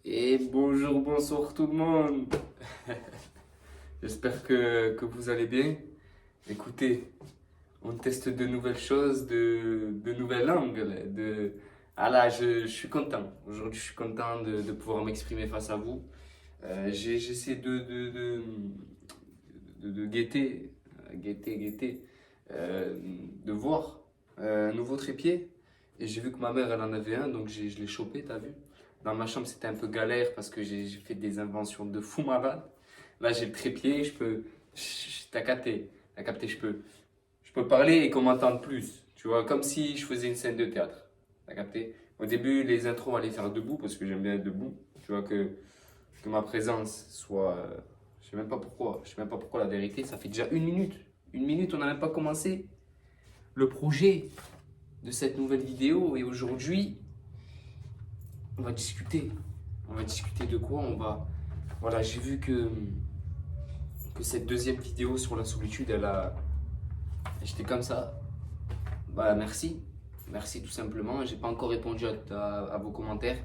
Et bonjour, bonsoir tout le monde. J'espère que vous allez bien. Écoutez, on teste de nouvelles choses, de nouvelles langues. Là, Ah là, je suis content. Aujourd'hui, je suis content de pouvoir m'exprimer face à vous. J'essaie de guetter, euh, de voir un nouveau trépied. Et j'ai vu que ma mère, elle en avait un, donc je l'ai chopé, t'as vu? Dans ma chambre, c'était un peu galère parce que j'ai fait des inventions de fou malade. Là, j'ai le trépied, je peux. T'as capté, je peux parler et qu'on m'entende plus. Tu vois, comme si je faisais une scène de théâtre. T'as capté? Au début, les intros allaient faire debout parce que j'aime bien être debout. Tu vois, que ma présence soit. Je sais même pas pourquoi. Je sais même pas pourquoi la vérité. Ça fait déjà une minute. Une minute, on n'a même pas commencé le projet de cette nouvelle vidéo. Et aujourd'hui, on va discuter. On va discuter de quoi? Voilà, j'ai vu que cette deuxième vidéo sur la solitude, elle a. J'étais comme ça. Bah, merci. Merci tout simplement. J'ai pas encore répondu à vos commentaires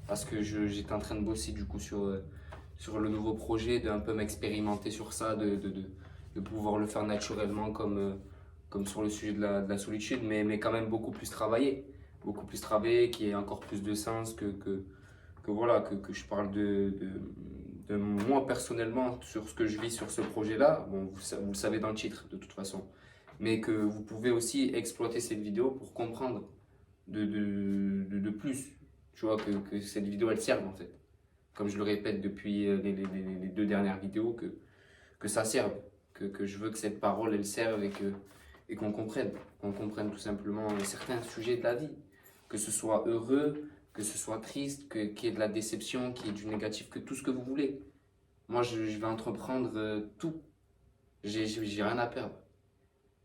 parce que j'étais en train de bosser du coup sur le nouveau projet, d'un peu m'expérimenter sur ça, de pouvoir le faire naturellement comme sur le sujet de la solitude, mais quand même beaucoup plus travaillé. Beaucoup plus travaillé, qui ait encore plus de sens que voilà, que je parle de moi personnellement sur ce que je vis sur ce projet-là. Bon, vous le savez dans le titre de toute façon. Mais que vous pouvez aussi exploiter cette vidéo pour comprendre de plus. Tu vois, que cette vidéo elle serve en fait. Comme je le répète depuis les deux dernières vidéos, que ça serve. Que je veux que cette parole elle serve et qu'on comprenne. Qu'on comprenne tout simplement certains sujets de la vie. Que ce soit heureux, que ce soit triste, qu'il y ait de la déception, qu'il y ait du négatif, que tout ce que vous voulez. Moi je vais entreprendre tout. J'ai rien à perdre.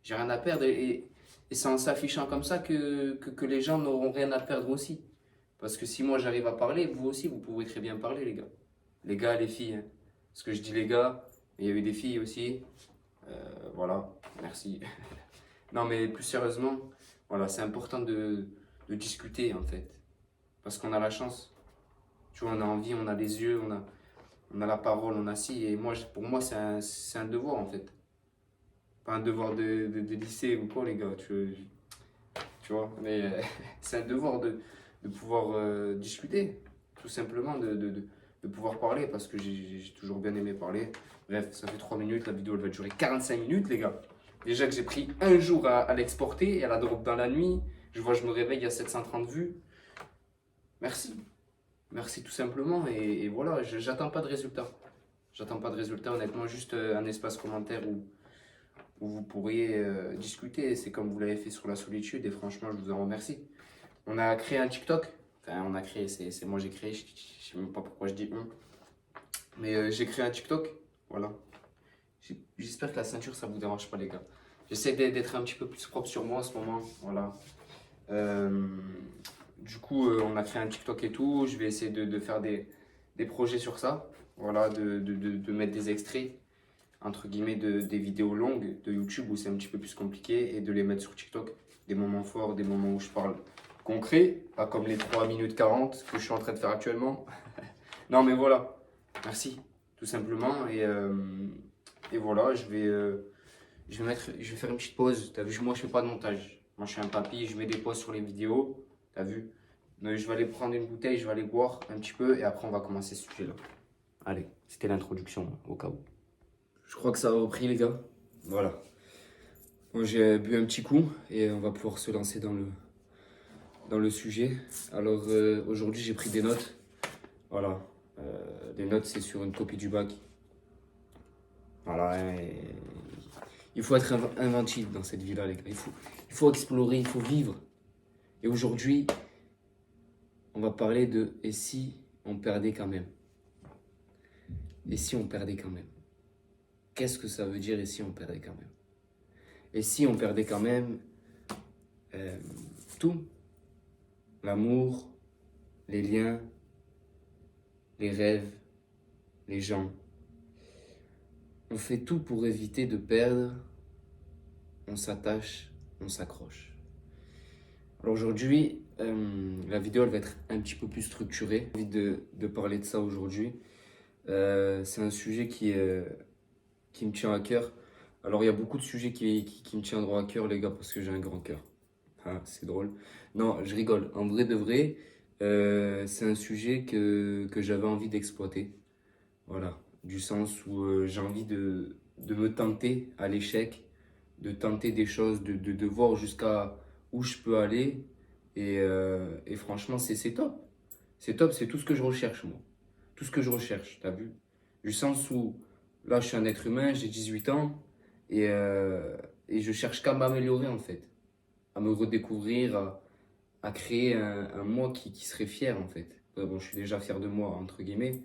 J'ai rien à perdre et c'est en s'affichant comme ça que les gens n'auront rien à perdre aussi. Parce que si moi j'arrive à parler, vous aussi vous pouvez très bien parler les gars. Les gars, les filles. Hein. Parce que je dis les gars, mais il y avait des filles aussi. Voilà, merci. Non mais plus sérieusement, voilà, c'est important de discuter en fait. Parce qu'on a la chance. Tu vois, on a envie, on a les yeux, on a la parole, on a si. Et moi, pour moi, c'est un devoir en fait. Pas un devoir de lycée ou quoi les gars. Tu vois. Mais c'est un devoir de pouvoir discuter, tout simplement, de pouvoir parler, parce que j'ai toujours bien aimé parler. Bref, ça fait 3 minutes, la vidéo elle va durer 45 minutes, les gars. Déjà que j'ai pris un jour à l'exporter, et elle a drop dans la nuit. Je me réveille, il y a 730 vues. Merci. Merci tout simplement, et voilà, j'attends pas de résultat. J'attends pas de résultat, honnêtement, juste un espace commentaire où vous pourriez discuter. C'est comme vous l'avez fait sur la solitude, et franchement, je vous en remercie. On a créé un TikTok. Enfin, on a créé, c'est moi j'ai créé. Je sais même pas pourquoi je dis on. Mais j'ai créé un TikTok. Voilà. J'espère que la ceinture ça vous dérange pas, les gars. J'essaie d'être un petit peu plus propre sur moi en ce moment. Voilà. Euh, du coup, on a créé un TikTok et tout. Je vais essayer de faire des projets sur ça. Voilà, de mettre des extraits, entre guillemets, des vidéos longues de YouTube où c'est un petit peu plus compliqué et de les mettre sur TikTok. Des moments forts, des moments où je parle concret, pas comme les 3 minutes 40 que je suis en train de faire actuellement. Non, mais voilà, merci, tout simplement. Et voilà, je vais faire une petite pause. T'as vu, moi je fais pas de montage. Moi je suis un papy, je mets des pauses sur les vidéos. T'as vu? Mais je vais aller prendre une bouteille, je vais aller boire un petit peu et après on va commencer ce sujet-là. Allez, c'était l'introduction au cas où. Je crois que ça a repris, les gars. Voilà. Bon, j'ai bu un petit coup et on va pouvoir se lancer dans le sujet. Alors aujourd'hui j'ai pris des notes. Voilà. Les notes c'est sur une copie du bac. Voilà. Il faut être inventif dans cette vie-là, les gars. Il faut explorer, il faut vivre. Et aujourd'hui, on va parler de et si on perdait quand même? Et si on perdait quand même? Qu'est-ce que ça veut dire et si on perdait quand même? Et si on perdait quand même euh, tout? L'amour, les liens, les rêves, les gens. On fait tout pour éviter de perdre. On s'attache, on s'accroche. Alors aujourd'hui, La vidéo elle va être un petit peu plus structurée. J'ai envie de parler de ça aujourd'hui. C'est un sujet qui me tient à cœur. Alors il y a beaucoup de sujets qui me tiendront à cœur les gars parce que j'ai un grand cœur. Ah, c'est drôle. Non, je rigole. En vrai de vrai, c'est un sujet que j'avais envie d'exploiter. Voilà. Du sens où j'ai envie de me tenter à l'échec, de tenter des choses, de voir jusqu'à où je peux aller. Et franchement, c'est top. C'est top, c'est tout ce que je recherche, moi. Tout ce que je recherche, t'as vu? Du sens où, là, je suis un être humain, j'ai 18 ans, et, euh, et je cherche qu'à m'améliorer, en fait. À me redécouvrir, à créer un moi qui serait fier, en fait. Bon, je suis déjà fier de moi, entre guillemets.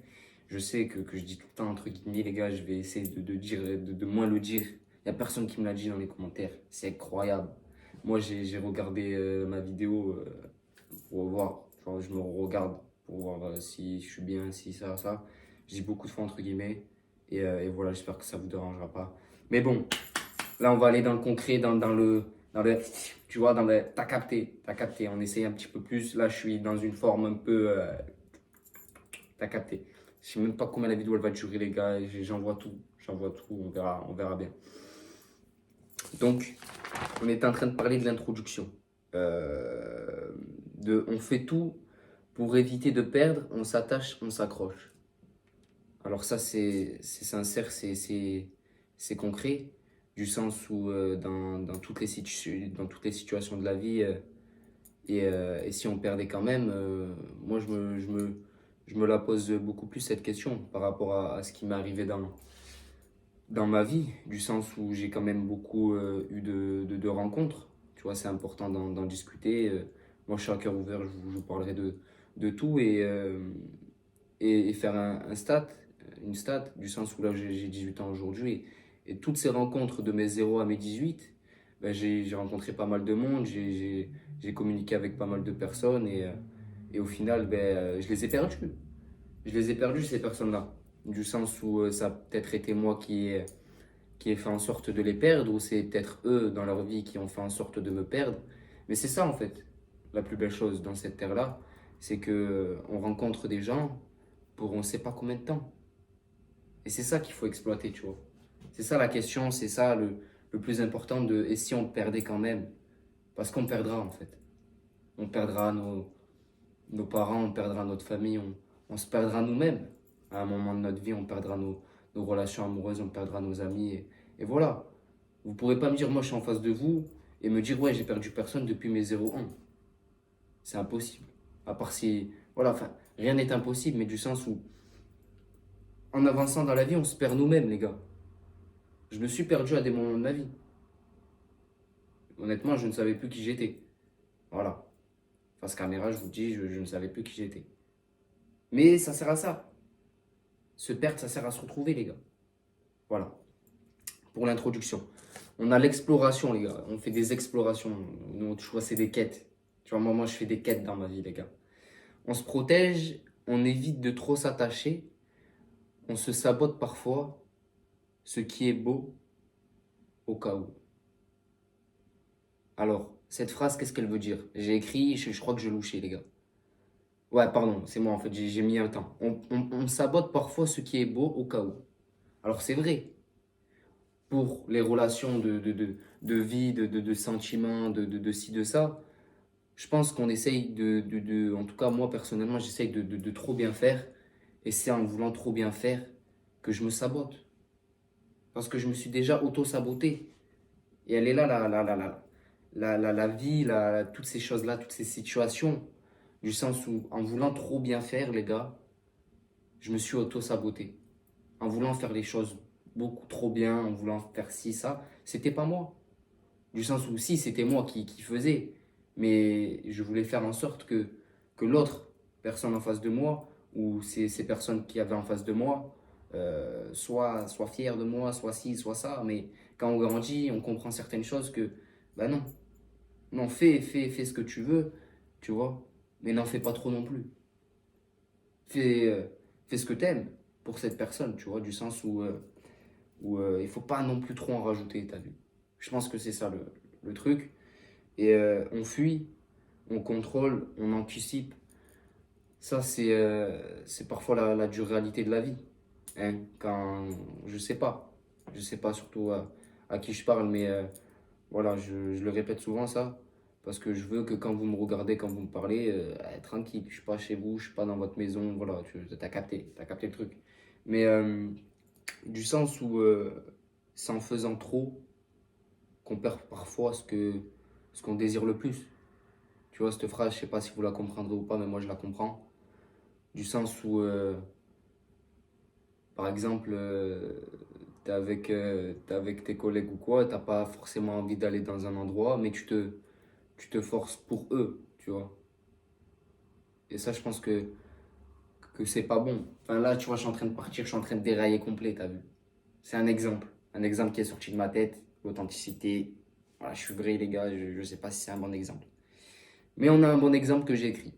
Je sais que je dis tout le temps, entre guillemets, les gars, je vais essayer de moins le dire. Il n'y a personne qui me l'a dit dans les commentaires. C'est incroyable. Moi, j'ai regardé ma vidéo pour voir. Genre, je me regarde pour voir si je suis bien, si ça, ça. Je dis beaucoup de fois, entre guillemets. Et voilà, j'espère que ça vous dérangera pas. Mais bon, là, on va aller dans le concret, dans le, tu vois, dans le, t'as capté, on essaye un petit peu plus. Là, je suis dans une forme un peu, t'as capté. Je sais même pas combien la vidéo elle va durer, les gars. J'en vois tout, on verra bien. Donc, on est en train de parler de l'introduction. On fait tout pour éviter de perdre, on s'attache, on s'accroche. Alors ça, c'est sincère, c'est concret, du sens où dans dans toutes les situations de la vie, et si on perdait quand même, moi je me la pose beaucoup plus cette question par rapport à ce qui m'est arrivé dans ma vie, du sens où j'ai quand même beaucoup eu de rencontres. Tu vois, c'est important d'en discuter. Moi, je suis à cœur ouvert, je vous parlerai de tout et faire un stat, une stat, du sens où là j'ai 18 ans aujourd'hui. Et toutes ces rencontres de mes 0 à mes 18, ben, j'ai rencontré pas mal de monde, j'ai communiqué avec pas mal de personnes et au final, ben, je les ai perdues. Je les ai perdues, ces personnes-là. Du sens où ça a peut-être été moi qui ai fait en sorte de les perdre, ou c'est peut-être eux dans leur vie qui ont fait en sorte de me perdre. Mais c'est ça en fait, la plus belle chose dans cette terre-là, c'est que on rencontre des gens pour on ne sait pas combien de temps. Et c'est ça qu'il faut exploiter, tu vois. C'est ça la question, c'est ça le plus important de et si on perdait quand même? Parce qu'on perdra en fait. On perdra nos parents, on perdra notre famille, on se perdra nous-mêmes. À un moment de notre vie, on perdra nos relations amoureuses, on perdra nos amis. Et voilà. Vous ne pourrez pas me dire, moi je suis en face de vous, et me dire, ouais, j'ai perdu personne depuis mes 0 ans. C'est impossible. À part si. Voilà, enfin, rien n'est impossible, mais du sens où, en avançant dans la vie, on se perd nous-mêmes, les gars. Je me suis perdu à des moments de ma vie. Honnêtement, je ne savais plus qui j'étais. Voilà. Face caméra, je vous dis, je ne savais plus qui j'étais. Mais ça sert à ça. Se perdre, ça sert à se retrouver, les gars. Voilà. Pour l'introduction. On a l'exploration, les gars. On fait des explorations. Nous, tu vois, c'est des quêtes. Tu vois, moi, je fais des quêtes dans ma vie, les gars. On se protège, on évite de trop s'attacher, on se sabote parfois, ce qui est beau au cas où. Alors, cette phrase, qu'est-ce qu'elle veut dire? J'ai écrit, je crois que je louchais, les gars. Ouais, pardon, c'est moi en fait, j'ai mis un temps. On sabote parfois ce qui est beau au cas où. Alors, c'est vrai, pour les relations de vie, de sentiments, de ci, de ça, je pense qu'on essaye en tout cas, moi personnellement, j'essaye de trop bien faire. Et c'est en voulant trop bien faire que je me sabote. Parce que je me suis déjà auto-saboté. Et elle est là, la vie, toutes ces choses-là, toutes ces situations. Du sens où, en voulant trop bien faire, les gars, je me suis auto-saboté. En voulant faire les choses beaucoup trop bien, en voulant faire ci, ça, c'était pas moi. Du sens où, si, c'était moi qui faisais. Mais je voulais faire en sorte que l'autre personne en face de moi, ou ces personnes qui avaient en face de moi, soit fiers de moi, soit ci, soit ça. Mais quand on grandit, on comprend certaines choses que, bah non, non, fais ce que tu veux, tu vois, mais n'en fais pas trop non plus. Fais, fais ce que t'aimes pour cette personne, tu vois, du sens où il faut pas non plus trop en rajouter, t'as vu. Je pense que c'est ça le truc. Et on fuit on contrôle, on anticipe. Ça, c'est parfois la dure réalité de la vie. Hein. Quand, je sais pas surtout à qui je parle, mais voilà, je le répète souvent ça, parce que je veux que quand vous me regardez, quand vous me parlez, tranquille, je suis pas chez vous, je suis pas dans votre maison, voilà, tu as capté le truc. Mais du sens où c'est en faisant trop qu'on perd parfois ce qu'on désire le plus. Tu vois, cette phrase, je sais pas si vous la comprendrez ou pas, mais moi je la comprends. Du sens où, par exemple, t'es avec tes collègues ou quoi, t'as pas forcément envie d'aller dans un endroit, mais tu te forces pour eux, tu vois. Et ça, je pense que c'est pas bon. Enfin là, tu vois, je suis en train de partir, je suis en train de dérailler complet, t'as vu. C'est un exemple. Un exemple qui est sorti de ma tête, l'authenticité. Voilà, je suis vrai, les gars, je sais pas si c'est un bon exemple. Mais on a un bon exemple que j'ai écrit.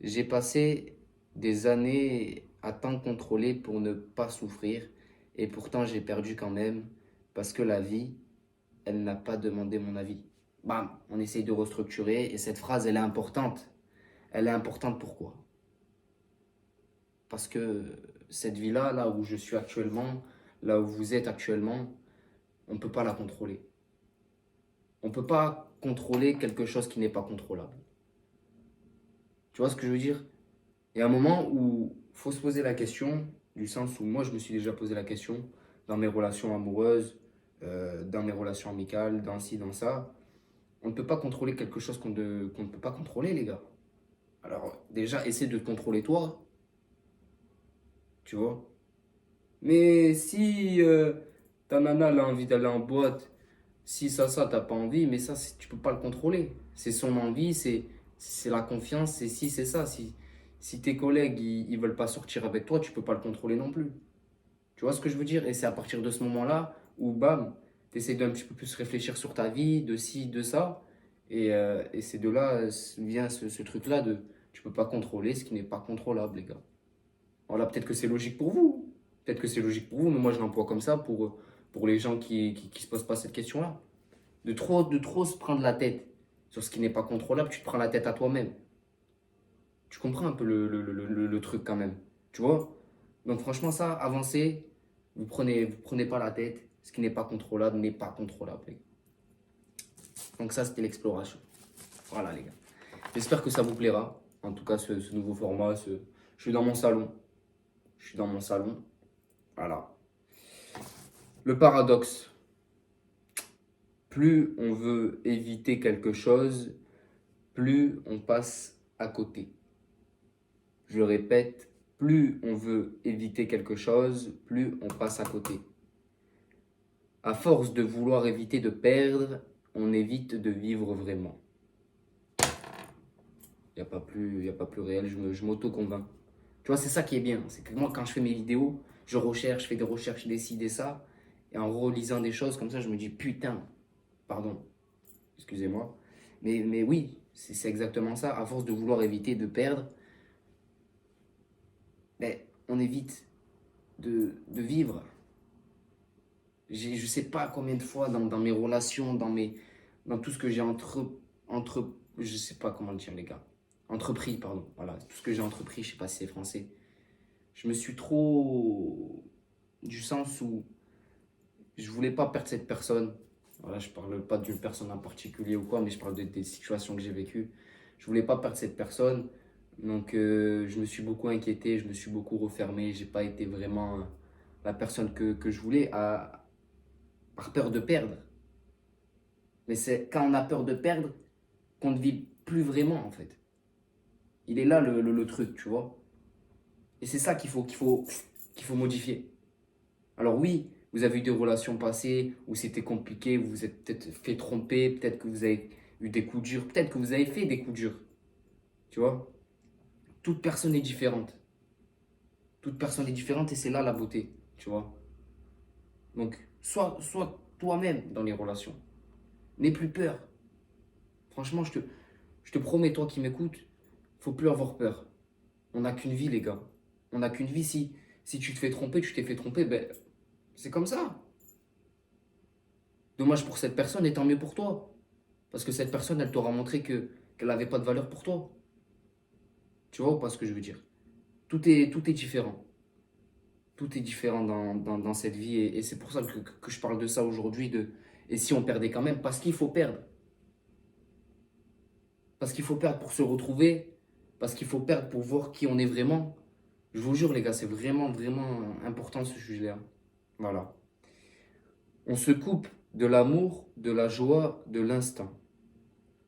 J'ai passé des années à tant contrôler pour ne pas souffrir, et pourtant j'ai perdu quand même, parce que la vie, elle n'a pas demandé mon avis. Bam, on essaye de restructurer, et cette phrase, elle est importante. Elle est importante pourquoi? Parce que cette vie-là, là où je suis actuellement, là où vous êtes actuellement, on ne peut pas la contrôler. On ne peut pas contrôler quelque chose qui n'est pas contrôlable. Tu vois ce que je veux dire? Il y a un moment où il faut se poser la question, du sens où moi je me suis déjà posé la question dans mes relations amoureuses, dans mes relations amicales, dans ci, dans ça. On ne peut pas contrôler quelque chose qu'on ne peut pas contrôler, les gars. Alors, déjà, essaie de te contrôler toi, tu vois. Mais si ta nana elle a envie d'aller en boîte, si ça, t'as pas envie, mais ça, tu peux pas le contrôler. C'est son envie, c'est la confiance, c'est si, c'est ça. Si tes collègues, ils veulent pas sortir avec toi, tu peux pas le contrôler non plus. Tu vois ce que je veux dire? Et c'est à partir de ce moment-là où, bam, tu essaies d'un petit peu plus réfléchir sur ta vie, de ci, de ça. Et c'est de là vient ce truc-là de tu peux pas contrôler ce qui n'est pas contrôlable, les gars. Voilà, peut-être que c'est logique pour vous. Peut-être que c'est logique pour vous, mais moi je l'emploie comme ça pour les gens qui se posent pas cette question-là. De trop se prendre la tête sur ce qui n'est pas contrôlable, tu te prends la tête à toi-même. Tu comprends un peu le truc quand même. Tu vois? Donc franchement, ça, avancez, vous prenez pas la tête. Ce qui n'est pas contrôlable n'est pas contrôlable, les gars. Donc ça, c'était l'exploration. Voilà, les gars. J'espère que ça vous plaira. En tout cas, ce nouveau format. Je suis dans mon salon. Je suis dans mon salon. Voilà. Le paradoxe. Plus on veut éviter quelque chose, plus on passe à côté. Je le répète, plus on veut éviter quelque chose, plus on passe à côté. À force de vouloir éviter de perdre, on évite de vivre vraiment. Y a pas plus réel, je m'auto-convainc. Tu vois, c'est ça qui est bien. C'est que moi, quand je fais mes vidéos, je fais des recherches, des ça. Et en relisant des choses comme ça, je me dis putain, pardon, excusez-moi. Mais oui, c'est exactement ça. À force de vouloir éviter de perdre, ben, on évite de vivre. Je sais pas combien de fois dans mes relations, dans tout ce que j'ai je sais pas comment le dire les gars. Entrepris, pardon. Voilà, tout ce que j'ai entrepris, je sais pas si c'est français. Je me suis trop du sens où je voulais pas perdre cette personne. Voilà, je parle pas d'une personne en particulier ou quoi, mais je parle des situations que j'ai vécues. Je voulais pas perdre cette personne. Donc je me suis beaucoup inquiété, je me suis beaucoup refermé, j'ai pas été vraiment la personne que je voulais par peur de perdre. Mais c'est quand on a peur de perdre qu'on ne vit plus vraiment en fait. Il est là le truc, tu vois. Et c'est ça qu'il faut modifier. Alors oui, vous avez eu des relations passées où c'était compliqué, vous vous êtes peut-être fait tromper, peut-être que vous avez eu des coups durs, peut-être que vous avez fait des coups durs, tu vois. Toute personne est différente. Toute personne est différente et c'est là la beauté, tu vois. Donc, sois toi-même dans les relations. N'aie plus peur. Franchement, je te promets, toi qui m'écoutes, faut plus avoir peur. On n'a qu'une vie, les gars. On n'a qu'une vie. Si tu te fais tromper, tu t'es fait tromper, ben, c'est comme ça. Dommage pour cette personne et tant mieux pour toi. Parce que cette personne, elle t'aura montré que qu'elle n'avait pas de valeur pour toi. Tu vois pas ce que je veux dire? Tout est différent. Tout est différent dans cette vie et c'est pour ça que je parle de ça aujourd'hui. Et si on perdait quand même? Parce qu'il faut perdre. Parce qu'il faut perdre pour se retrouver. Parce qu'il faut perdre pour voir qui on est vraiment. Je vous jure les gars, c'est vraiment, vraiment important ce sujet-là. Voilà. On se coupe de l'amour, de la joie, de l'instinct.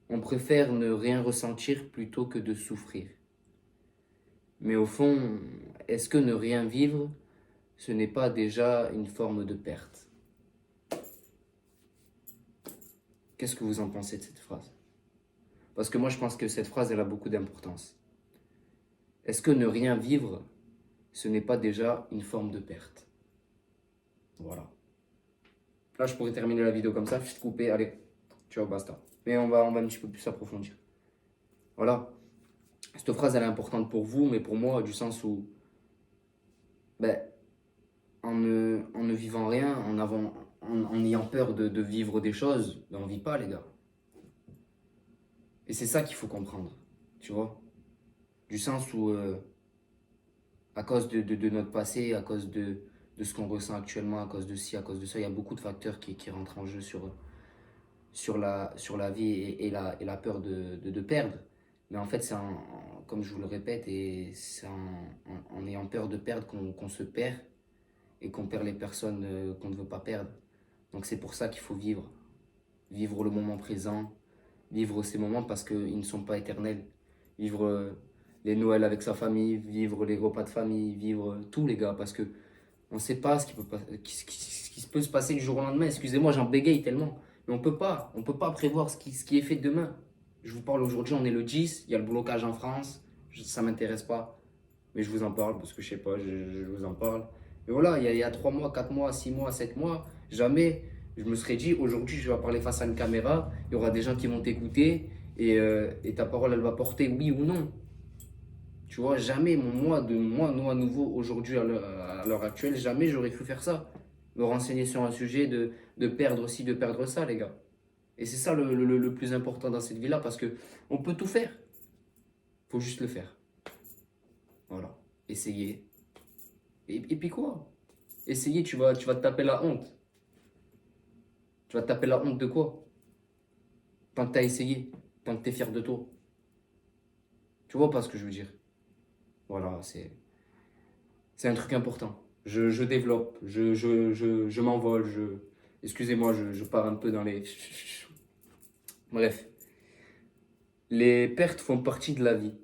On préfère ne rien ressentir plutôt que de souffrir. Mais au fond, est-ce que ne rien vivre, ce n'est pas déjà une forme de perte? Qu'est-ce que vous en pensez de cette phrase? Parce que moi, je pense que cette phrase, elle a beaucoup d'importance. Est-ce que ne rien vivre, ce n'est pas déjà une forme de perte? Voilà. Là, je pourrais terminer la vidéo comme ça, juste couper, allez, ciao, basta. Mais on va un petit peu plus approfondir. Voilà. Cette phrase, elle est importante pour vous, mais pour moi, du sens où, ben, en ne vivant rien, en ayant peur de vivre des choses, ben, on ne vit pas, les gars. Et c'est ça qu'il faut comprendre, tu vois. Du sens où, à cause de notre passé, à cause de ce qu'on ressent actuellement, à cause de ci, à cause de ça, il y a beaucoup de facteurs qui rentrent en jeu sur la vie et la peur de perdre. Mais en fait, comme je vous le répète, et c'est en ayant peur de perdre qu'on se perd et qu'on perd les personnes qu'on ne veut pas perdre. Donc c'est pour ça qu'il faut vivre. Vivre le moment présent, vivre ces moments parce qu'ils ne sont pas éternels. Vivre les Noëls avec sa famille, vivre les repas de famille, vivre tout les gars, parce que on ne sait pas ce qui peut se passer du jour au lendemain. Excusez-moi, j'en bégaye tellement. Mais on peut pas prévoir ce qui est fait demain. Je vous parle aujourd'hui, on est le 10, il y a le blocage en France, ça ne m'intéresse pas. Mais je vous en parle parce que je sais pas, je vous en parle. Et voilà, il y a 3 mois, 4 mois, 6 mois, 7 mois, jamais je me serais dit aujourd'hui je vais parler face à une caméra, il y aura des gens qui vont t'écouter et ta parole elle va porter oui ou non. Tu vois, jamais moi à nouveau aujourd'hui à l'heure actuelle, jamais j'aurais pu faire ça. Me renseigner sur un sujet, de perdre ci, de perdre ça, les gars. Et c'est ça le plus important dans cette vie-là parce que on peut tout faire. Faut juste le faire. Voilà. Essayer. Et puis quoi? Essayer, tu vas te taper la honte. Tu vas te taper la honte de quoi? Tant que t'as essayé, tant que t'es fier de toi. Tu vois pas ce que je veux dire? Voilà, c'est un truc important. Je développe, je m'envole, excusez-moi, je pars un peu dans les... Bref, les pertes font partie de la vie.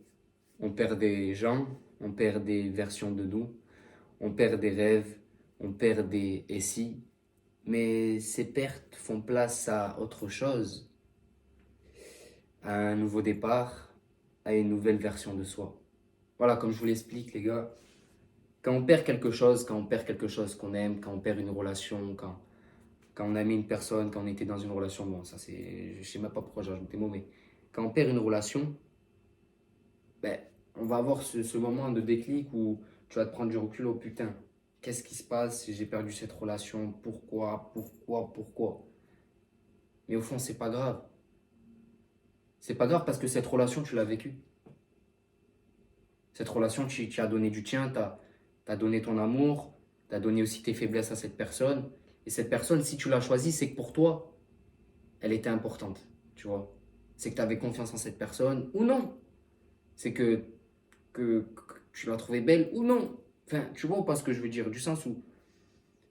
On perd des gens, on perd des versions de nous, on perd des rêves, on perd des et si. Mais ces pertes font place à autre chose, à un nouveau départ, à une nouvelle version de soi. Voilà, comme je vous l'explique, les gars, quand on perd quelque chose, quand on perd quelque chose qu'on aime, quand on perd une relation, quand on a mis une personne, quand on était dans une relation, bon, ça c'est, je sais même pas pourquoi j'ajoute des mots, mais quand on perd une relation, ben, on va avoir ce moment de déclic où tu vas te prendre du recul, oh putain, qu'est-ce qui se passe? J'ai perdu cette relation, pourquoi? Mais au fond, c'est pas grave. C'est pas grave parce que cette relation, tu l'as vécue. Cette relation, tu as donné du tien, tu as donné ton amour, tu as donné aussi tes faiblesses à cette personne. Et cette personne, si tu l'as choisie, c'est que pour toi, elle était importante, tu vois. C'est que tu avais confiance en cette personne ou non. C'est que tu l'as trouvée belle ou non. Enfin, tu vois pas ce que je veux dire, du sens où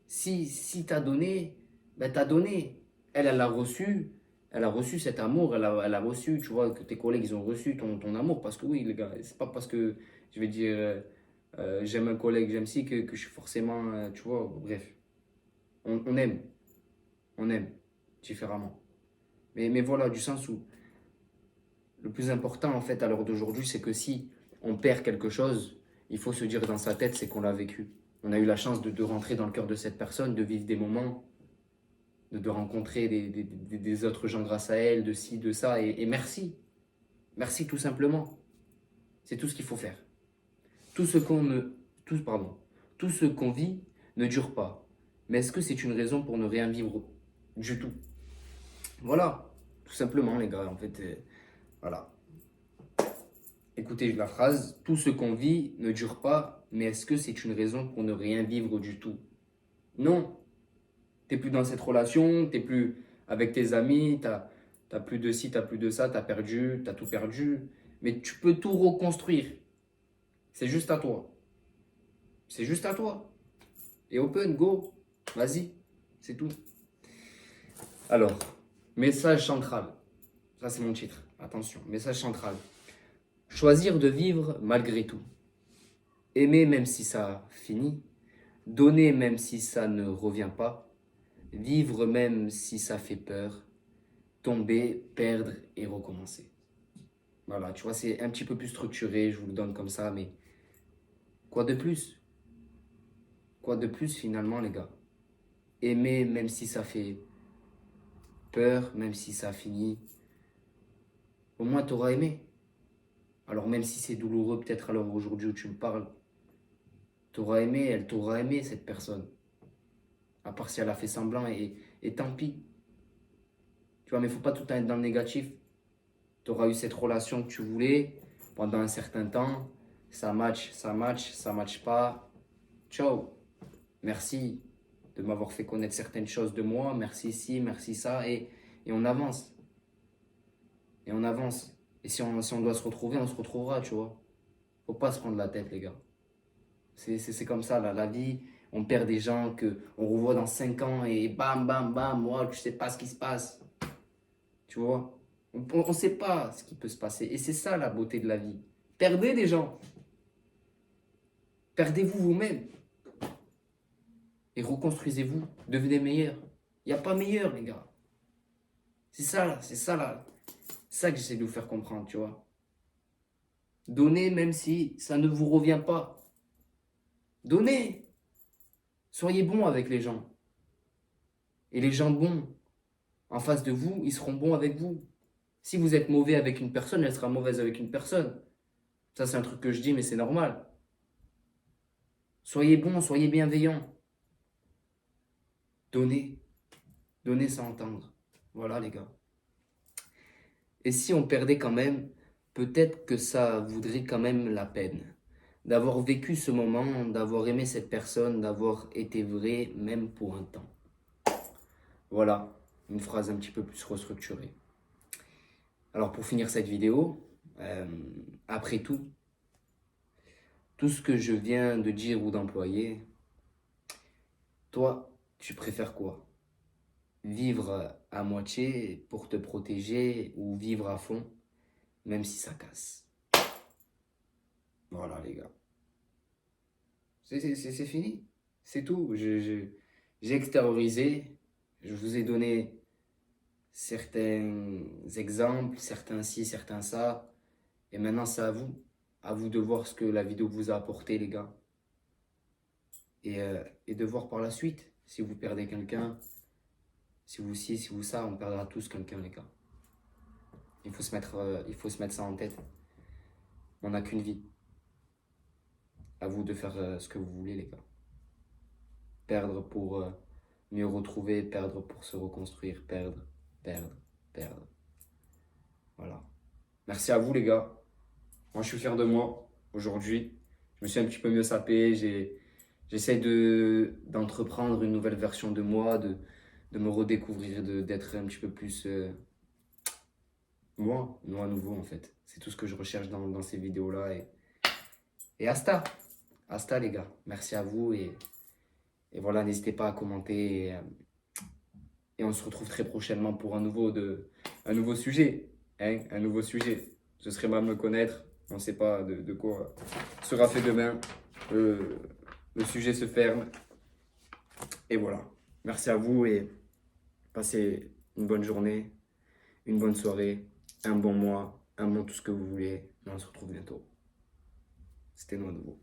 si tu as donné, ben tu as donné. Elle l'a reçu, elle a reçu cet amour, elle a reçu, tu vois, que tes collègues ils ont reçu ton amour. Parce que oui, les gars, c'est pas parce que je vais dire j'aime un collègue, j'aime si que je suis forcément, tu vois, bref. On aime, on aime différemment. Mais voilà, du sens où le plus important en fait à l'heure d'aujourd'hui, c'est que si on perd quelque chose, il faut se dire dans sa tête, c'est qu'on l'a vécu. On a eu la chance de rentrer dans le cœur de cette personne, de vivre des moments, de rencontrer des autres gens grâce à elle, de ci, de ça, et merci. Merci tout simplement. C'est tout ce qu'il faut faire. Tout ce qu'on ne, pardon, tout ce qu'on vit ne dure pas. Mais est-ce que c'est une raison pour ne rien vivre du tout? Voilà, tout simplement les gars, en fait, voilà. Écoutez la phrase, tout ce qu'on vit ne dure pas, mais est-ce que c'est une raison pour ne rien vivre du tout? Non. T'es plus dans cette relation, t'es plus avec tes amis, t'as plus de ci, t'as plus de ça, t'as tout perdu. Mais tu peux tout reconstruire. C'est juste à toi. C'est juste à toi. Et open, go. Vas-y. C'est tout. Alors, message central. Ça, c'est mon titre. Attention, message central. Choisir de vivre malgré tout. Aimer même si ça finit. Donner même si ça ne revient pas. Vivre même si ça fait peur. Tomber, perdre et recommencer. Voilà, tu vois, c'est un petit peu plus structuré, je vous le donne comme ça, mais quoi de plus? Quoi de plus finalement, les gars? Aimer même si ça fait peur, même si ça finit. Au moins, tu auras aimé. Alors même si c'est douloureux, peut-être à l'heure aujourd'hui où tu me parles, tu auras aimé, elle t'aura aimé, cette personne. À part si elle a fait semblant et tant pis. Tu vois, mais il ne faut pas tout le temps être dans le négatif. Tu auras eu cette relation que tu voulais pendant un certain temps. Ça match, ça match pas. Ciao. Merci de m'avoir fait connaître certaines choses de moi. Merci ci, merci ça. Et on avance. Et on avance. Et si on doit se retrouver, on se retrouvera, tu vois. Faut pas se prendre la tête, les gars. C'est comme ça, là, la vie. On perd des gens que on revoit dans 5 ans et bam, bam, bam, moi, tu sais pas ce qui se passe. Tu vois? On ne sait pas ce qui peut se passer. Et c'est ça la beauté de la vie. Perdez des gens. Perdez-vous vous-même. Et reconstruisez-vous. Devenez meilleur. Il n'y a pas meilleur, les gars. C'est ça, là. C'est ça, là. C'est ça que j'essaie de vous faire comprendre, tu vois. Donnez même si ça ne vous revient pas. Donnez. Soyez bon avec les gens. Et les gens bons en face de vous, ils seront bons avec vous. Si vous êtes mauvais avec une personne, elle sera mauvaise avec une personne. Ça, c'est un truc que je dis, mais c'est normal. Soyez bon, soyez bienveillant. Donnez. Donnez sans entendre. Voilà, les gars. Et si on perdait quand même, peut-être que ça vaudrait quand même la peine. D'avoir vécu ce moment, d'avoir aimé cette personne, d'avoir été vrai, même pour un temps. Voilà, une phrase un petit peu plus restructurée. Alors pour finir cette vidéo, après tout ce que je viens de dire ou d'employer, toi, tu préfères quoi? Vivre à moitié pour te protéger ou vivre à fond, même si ça casse? Voilà les gars. C'est fini. C'est tout. J'ai extériorisé. Je vous ai donné certains exemples, certains ci, certains ça. Et maintenant, c'est à vous. À vous de voir ce que la vidéo vous a apporté, les gars. Et de voir par la suite. Si vous perdez quelqu'un, si vous ci, si vous ça, on perdra tous quelqu'un, les gars. Il faut se mettre ça en tête. On n'a qu'une vie. À vous de faire ce que vous voulez, les gars. Perdre pour mieux retrouver, perdre pour se reconstruire, perdre, perdre, perdre. Voilà. Merci à vous, les gars. Moi, je suis fier de moi aujourd'hui. Je me suis un petit peu mieux sapé. J'essaie d'entreprendre une nouvelle version de moi, de me redécouvrir, d'être un petit peu plus moi à nouveau, en fait. C'est tout ce que je recherche dans ces vidéos-là. Et hasta! Hasta, les gars. Merci à vous. Et voilà, n'hésitez pas à commenter. Et on se retrouve très prochainement pour un nouveau sujet. Hein, un nouveau sujet. Ce serait mal me connaître. On ne sait pas de quoi sera fait demain. Le sujet se ferme. Et voilà. Merci à vous et passez une bonne journée, une bonne soirée, un bon mois, un bon tout ce que vous voulez. Et on se retrouve bientôt. C'était nous à nouveau.